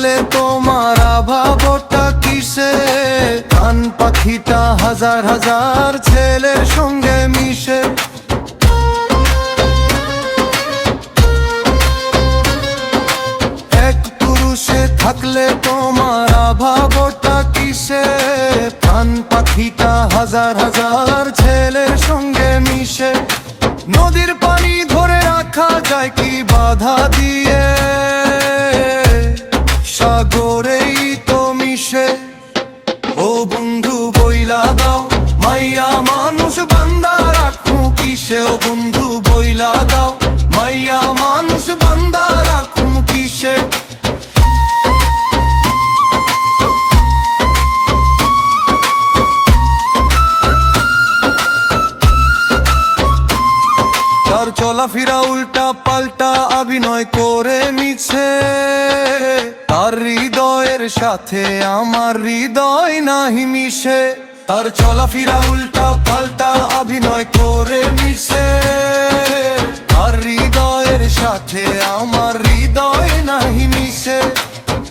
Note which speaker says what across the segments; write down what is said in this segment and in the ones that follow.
Speaker 1: থাকলে তোমার অভাবটা কিসে? কান পাখিটা হাজার হাজার ছেলের সঙ্গে মিশে। এক পুরুষে থাকলে তোমার অভাবটা কিসে? কান পাখিটা হাজার হাজার ছেলের সঙ্গে মিশে। নদীর পানি ধরে রাখা যায় কি বাধা দিয়ে? সাগরেই তো মিশে। ও বন্ধু বইলা দাও, মাইয়া মানুষ বান্দা রাখু কিসে? ও বন্ধু বইলা দাও, মাইয়া মানুষ বান্দা রাখু কিসে? তার চলাফেরা উল্টা পাল্টা অভিনয় করে মিছে। তার হৃদয়ের সাথে আমার হৃদয় নাহি মিশে। তার চলাফেরা উল্টা পাল্টা অভিনয় করে মিছে। তার হৃদয়ের সাথে আমার হৃদয় নাহি মিশে।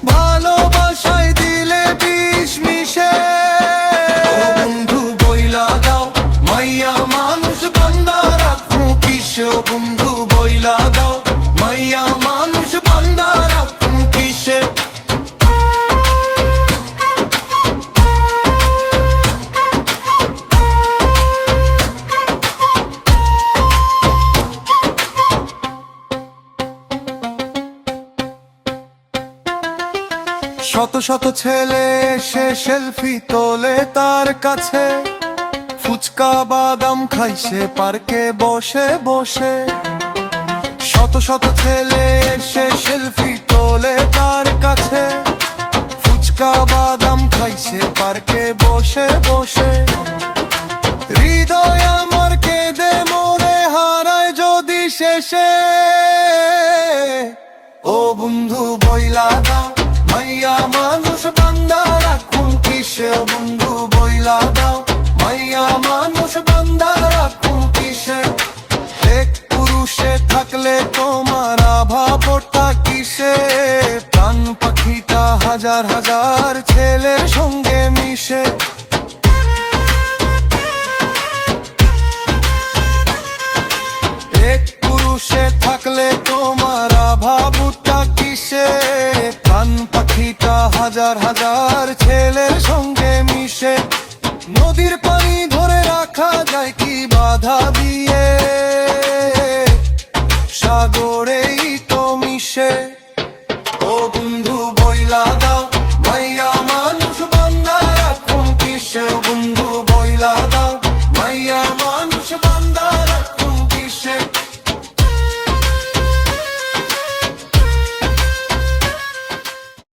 Speaker 1: ভালোবাসায় দিলে বিষ মিশে। ও বন্ধু বইলা দাও, মাইয়া মানুষ বান্দা রাখু কিসে? ও বন্ধু বইলা দাও, মাইয়া মানুষ বান্দা রাখু কিসে? শত শত ছেলে এসে সেলফি তোলে তার কাছে। ফুচকা বাদাম খাইছে পার্কে বসে বসে। শত শত ছেলে এসে সেলফি তোলে তার কাছে। ফুচকা বাদাম খাইছে পার্কে বসে বসে। হৃদয় আমার কেঁদে মরে হারায় যদি শেষে। ও বন্ধু বইলা দাও, মাইয়া মানুষ বান্দা রাখু কিসে? ও বন্ধু বইলা দাও, মাইয়া মানুষ বান্দা রাখু কিসে? এক পুরুষে থাকলে তোমার অভাবটা কিসে? প্রাণ পাখিটা হাজার হাজার ছেলের সঙ্গে মিশে। এক পুরুষে থাকলে তোমার অভাবটা কিসে? প্রাণ পাখিটা হাজার হাজার ছেলের সঙ্গে মিশে। নদীর পানি ধরে রাখা যায় কি বাধা দিয়ে? সাগরেই তো মিশে। ও বন্ধু বইলা দাও,